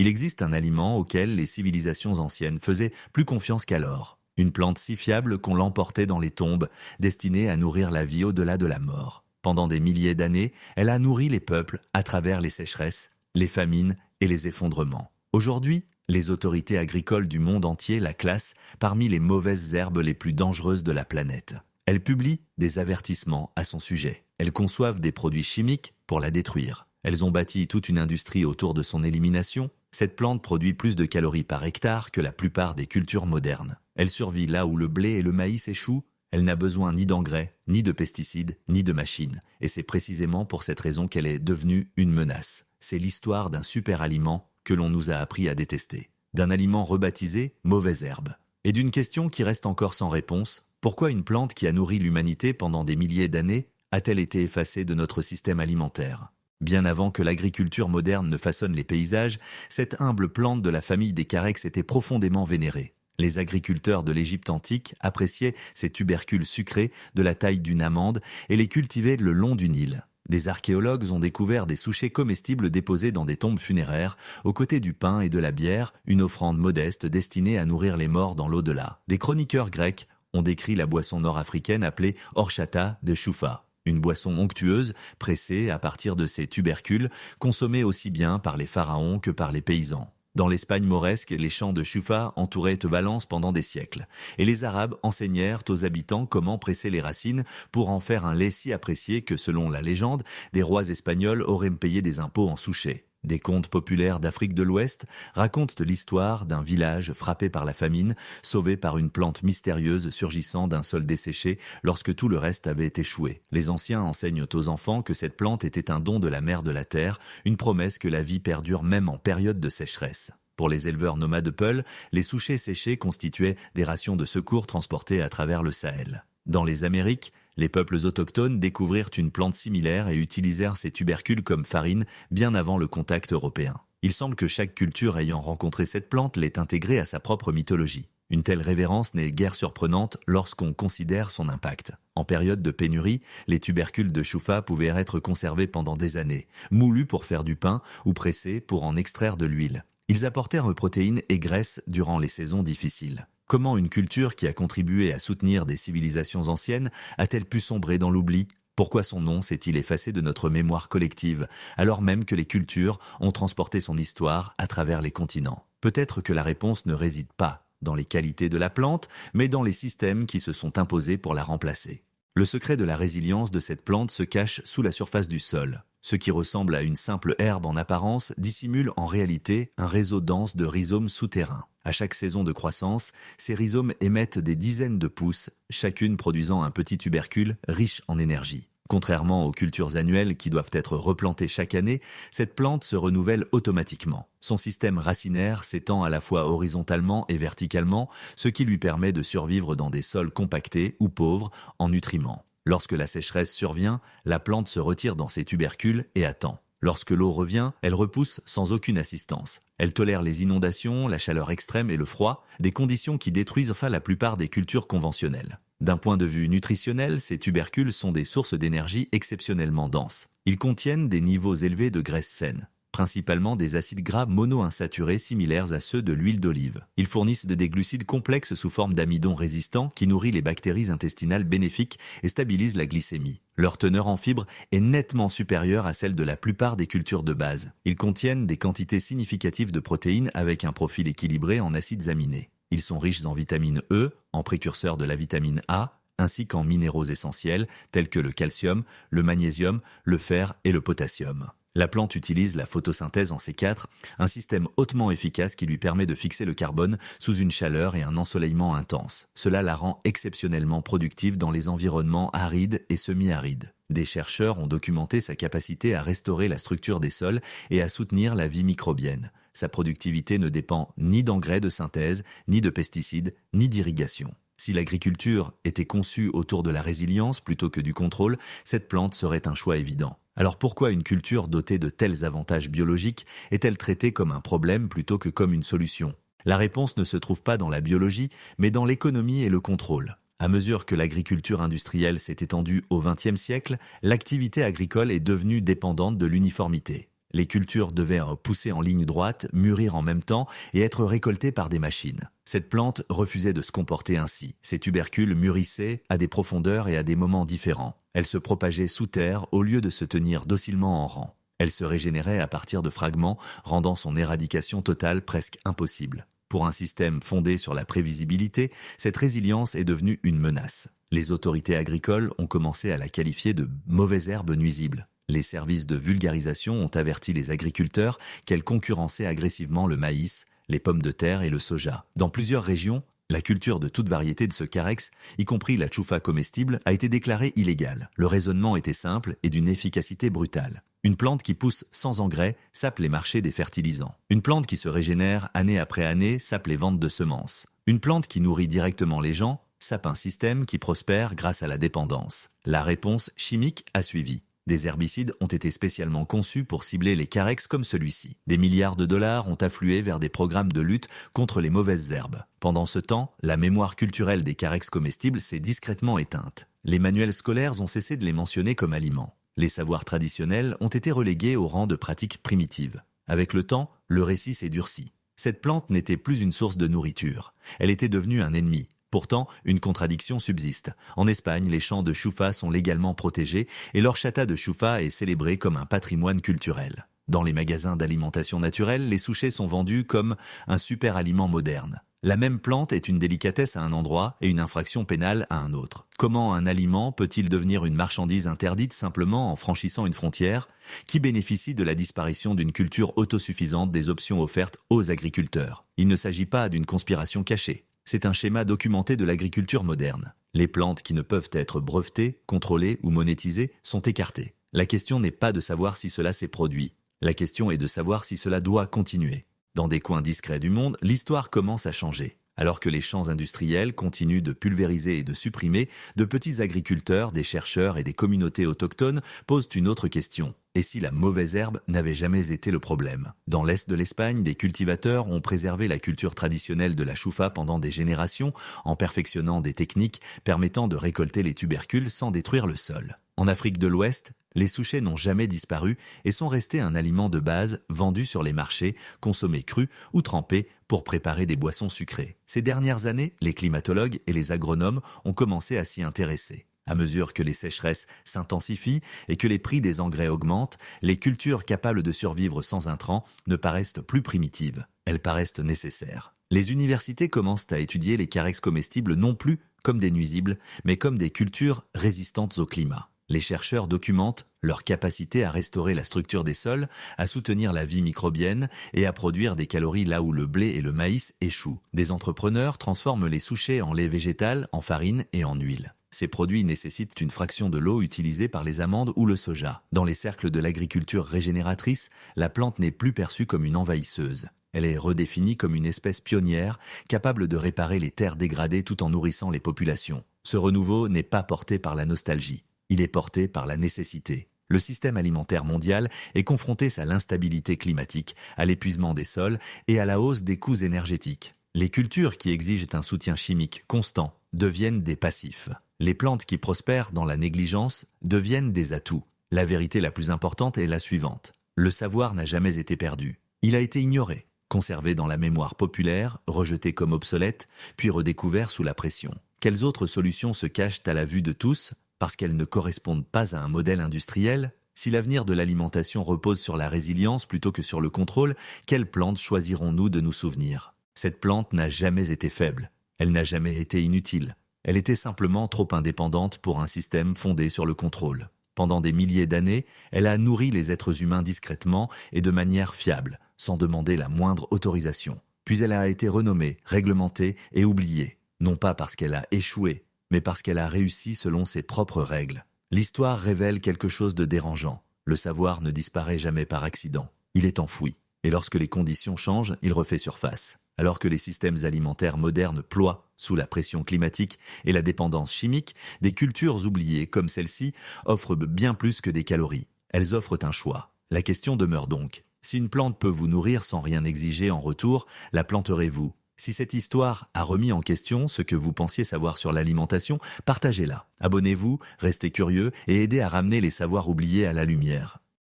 Il existe un aliment auquel les civilisations anciennes faisaient plus confiance qu'alors. Une plante si fiable qu'on l'emportait dans les tombes, destinée à nourrir la vie au-delà de la mort. Pendant des milliers d'années, elle a nourri les peuples à travers les sécheresses, les famines et les effondrements. Aujourd'hui, les autorités agricoles du monde entier la classent parmi les mauvaises herbes les plus dangereuses de la planète. Elles publient des avertissements à son sujet. Elles conçoivent des produits chimiques pour la détruire. Elles ont bâti toute une industrie autour de son élimination. Cette plante produit plus de calories par hectare que la plupart des cultures modernes. Elle survit là où le blé et le maïs échouent. Elle n'a besoin ni d'engrais, ni de pesticides, ni de machines. Et c'est précisément pour cette raison qu'elle est devenue une menace. C'est l'histoire d'un super aliment que l'on nous a appris à détester. D'un aliment rebaptisé « mauvaise herbe ». Et d'une question qui reste encore sans réponse. Pourquoi une plante qui a nourri l'humanité pendant des milliers d'années a-t-elle été effacée de notre système alimentaire ? Bien avant que l'agriculture moderne ne façonne les paysages, cette humble plante de la famille des carex était profondément vénérée. Les agriculteurs de l'Égypte antique appréciaient ces tubercules sucrés de la taille d'une amande et les cultivaient le long du Nil. Des archéologues ont découvert des souchets comestibles déposés dans des tombes funéraires, aux côtés du pain et de la bière, une offrande modeste destinée à nourrir les morts dans l'au-delà. Des chroniqueurs grecs ont décrit la boisson nord-africaine appelée horchata de choufa. Une boisson onctueuse, pressée à partir de ces tubercules, consommée aussi bien par les pharaons que par les paysans. Dans l'Espagne mauresque, les champs de choufa entouraient Valence pendant des siècles, et les Arabes enseignèrent aux habitants comment presser les racines pour en faire un lait si apprécié que, selon la légende, des rois espagnols auraient payé des impôts en souchet. Des contes populaires d'Afrique de l'Ouest racontent l'histoire d'un village frappé par la famine, sauvé par une plante mystérieuse surgissant d'un sol desséché lorsque tout le reste avait échoué. Les anciens enseignent aux enfants que cette plante était un don de la mère de la terre, une promesse que la vie perdure même en période de sécheresse. Pour les éleveurs nomades Peuls, les souchets séchés constituaient des rations de secours transportées à travers le Sahel. Dans les Amériques, les peuples autochtones découvrirent une plante similaire et utilisèrent ces tubercules comme farine bien avant le contact européen. Il semble que chaque culture ayant rencontré cette plante l'ait intégrée à sa propre mythologie. Une telle révérence n'est guère surprenante lorsqu'on considère son impact. En période de pénurie, les tubercules de choufa pouvaient être conservés pendant des années, moulus pour faire du pain ou pressés pour en extraire de l'huile. Ils apportèrent protéines et graisses durant les saisons difficiles. Comment une culture qui a contribué à soutenir des civilisations anciennes a-t-elle pu sombrer dans l'oubli ? Pourquoi son nom s'est-il effacé de notre mémoire collective, alors même que les cultures ont transporté son histoire à travers les continents ? Peut-être que la réponse ne réside pas dans les qualités de la plante, mais dans les systèmes qui se sont imposés pour la remplacer. Le secret de la résilience de cette plante se cache sous la surface du sol. Ce qui ressemble à une simple herbe en apparence dissimule en réalité un réseau dense de rhizomes souterrains. À chaque saison de croissance, ces rhizomes émettent des dizaines de pousses, chacune produisant un petit tubercule riche en énergie. Contrairement aux cultures annuelles qui doivent être replantées chaque année, cette plante se renouvelle automatiquement. Son système racinaire s'étend à la fois horizontalement et verticalement, ce qui lui permet de survivre dans des sols compactés ou pauvres en nutriments. Lorsque la sécheresse survient, la plante se retire dans ses tubercules et attend. Lorsque l'eau revient, elle repousse sans aucune assistance. Elle tolère les inondations, la chaleur extrême et le froid, des conditions qui détruisent la plupart des cultures conventionnelles. D'un point de vue nutritionnel, ces tubercules sont des sources d'énergie exceptionnellement denses. Ils contiennent des niveaux élevés de graisses saines, principalement des acides gras monoinsaturés similaires à ceux de l'huile d'olive. Ils fournissent des glucides complexes sous forme d'amidon résistant qui nourrit les bactéries intestinales bénéfiques et stabilise la glycémie. Leur teneur en fibres est nettement supérieure à celle de la plupart des cultures de base. Ils contiennent des quantités significatives de protéines avec un profil équilibré en acides aminés. Ils sont riches en vitamine E, en précurseur de la vitamine A, ainsi qu'en minéraux essentiels tels que le calcium, le magnésium, le fer et le potassium. La plante utilise la photosynthèse en C4, un système hautement efficace qui lui permet de fixer le carbone sous une chaleur et un ensoleillement intense. Cela la rend exceptionnellement productive dans les environnements arides et semi-arides. Des chercheurs ont documenté sa capacité à restaurer la structure des sols et à soutenir la vie microbienne. Sa productivité ne dépend ni d'engrais de synthèse, ni de pesticides, ni d'irrigation. Si l'agriculture était conçue autour de la résilience plutôt que du contrôle, cette plante serait un choix évident. Alors pourquoi une culture dotée de tels avantages biologiques est-elle traitée comme un problème plutôt que comme une solution ? La réponse ne se trouve pas dans la biologie, mais dans l'économie et le contrôle. À mesure que l'agriculture industrielle s'est étendue au XXe siècle, l'activité agricole est devenue dépendante de l'uniformité. Les cultures devaient pousser en ligne droite, mûrir en même temps et être récoltées par des machines. Cette plante refusait de se comporter ainsi. Ses tubercules mûrissaient à des profondeurs et à des moments différents. Elle se propageait sous terre au lieu de se tenir docilement en rang. Elle se régénérait à partir de fragments, rendant son éradication totale presque impossible. Pour un système fondé sur la prévisibilité, cette résilience est devenue une menace. Les autorités agricoles ont commencé à la qualifier de mauvaise herbe nuisible. Les services de vulgarisation ont averti les agriculteurs qu'elle concurrençait agressivement le maïs, les pommes de terre et le soja. Dans plusieurs régions, la culture de toute variété de ce carex, y compris la choufa comestible, a été déclarée illégale. Le raisonnement était simple et d'une efficacité brutale. Une plante qui pousse sans engrais sape les marchés des fertilisants. Une plante qui se régénère année après année sape les ventes de semences. Une plante qui nourrit directement les gens sape un système qui prospère grâce à la dépendance. La réponse chimique a suivi. Des herbicides ont été spécialement conçus pour cibler les carex comme celui-ci. Des milliards de dollars ont afflué vers des programmes de lutte contre les mauvaises herbes. Pendant ce temps, la mémoire culturelle des carex comestibles s'est discrètement éteinte. Les manuels scolaires ont cessé de les mentionner comme aliments. Les savoirs traditionnels ont été relégués au rang de pratiques primitives. Avec le temps, le récit s'est durci. Cette plante n'était plus une source de nourriture. Elle était devenue un ennemi. Pourtant, une contradiction subsiste. En Espagne, les champs de choufa sont légalement protégés et l'horchata de choufa est célébré comme un patrimoine culturel. Dans les magasins d'alimentation naturelle, les souchets sont vendus comme un super aliment moderne. La même plante est une délicatesse à un endroit et une infraction pénale à un autre. Comment un aliment peut-il devenir une marchandise interdite simplement en franchissant une frontière qui bénéficie de la disparition d'une culture autosuffisante des options offertes aux agriculteurs? Il ne s'agit pas d'une conspiration cachée. C'est un schéma documenté de l'agriculture moderne. Les plantes qui ne peuvent être brevetées, contrôlées ou monétisées sont écartées. La question n'est pas de savoir si cela s'est produit. La question est de savoir si cela doit continuer. Dans des coins discrets du monde, l'histoire commence à changer. Alors que les champs industriels continuent de pulvériser et de supprimer, de petits agriculteurs, des chercheurs et des communautés autochtones posent une autre question. Et si la mauvaise herbe n'avait jamais été le problème? Dans l'est de l'Espagne, des cultivateurs ont préservé la culture traditionnelle de la choufa pendant des générations en perfectionnant des techniques permettant de récolter les tubercules sans détruire le sol. En Afrique de l'Ouest, les souchets n'ont jamais disparu et sont restés un aliment de base vendu sur les marchés, consommé cru ou trempé pour préparer des boissons sucrées. Ces dernières années, les climatologues et les agronomes ont commencé à s'y intéresser. À mesure que les sécheresses s'intensifient et que les prix des engrais augmentent, les cultures capables de survivre sans intrants ne paraissent plus primitives. Elles paraissent nécessaires. Les universités commencent à étudier les carex comestibles non plus comme des nuisibles, mais comme des cultures résistantes au climat. Les chercheurs documentent leur capacité à restaurer la structure des sols, à soutenir la vie microbienne et à produire des calories là où le blé et le maïs échouent. Des entrepreneurs transforment les souchets en lait végétal, en farine et en huile. Ces produits nécessitent une fraction de l'eau utilisée par les amandes ou le soja. Dans les cercles de l'agriculture régénératrice, la plante n'est plus perçue comme une envahisseuse. Elle est redéfinie comme une espèce pionnière, capable de réparer les terres dégradées tout en nourrissant les populations. Ce renouveau n'est pas porté par la nostalgie. Il est porté par la nécessité. Le système alimentaire mondial est confronté à l'instabilité climatique, à l'épuisement des sols et à la hausse des coûts énergétiques. Les cultures qui exigent un soutien chimique constant deviennent des passifs. Les plantes qui prospèrent dans la négligence deviennent des atouts. La vérité la plus importante est la suivante. Le savoir n'a jamais été perdu. Il a été ignoré, conservé dans la mémoire populaire, rejeté comme obsolète, puis redécouvert sous la pression. Quelles autres solutions se cachent à la vue de tous parce qu'elles ne correspondent pas à un modèle industriel? Si l'avenir de l'alimentation repose sur la résilience plutôt que sur le contrôle, quelle plante choisirons-nous de nous souvenir? Cette plante n'a jamais été faible. Elle n'a jamais été inutile. Elle était simplement trop indépendante pour un système fondé sur le contrôle. Pendant des milliers d'années, elle a nourri les êtres humains discrètement et de manière fiable, sans demander la moindre autorisation. Puis elle a été renommée, réglementée et oubliée, non pas parce qu'elle a échoué, mais parce qu'elle a réussi selon ses propres règles. L'histoire révèle quelque chose de dérangeant. Le savoir ne disparaît jamais par accident. Il est enfoui. Et lorsque les conditions changent, il refait surface. Alors que les systèmes alimentaires modernes ploient sous la pression climatique et la dépendance chimique, des cultures oubliées comme celle-ci offrent bien plus que des calories. Elles offrent un choix. La question demeure donc. Si une plante peut vous nourrir sans rien exiger en retour, la planterez-vous? Si cette histoire a remis en question ce que vous pensiez savoir sur l'alimentation, partagez-la. Abonnez-vous, restez curieux et aidez à ramener les savoirs oubliés à la lumière.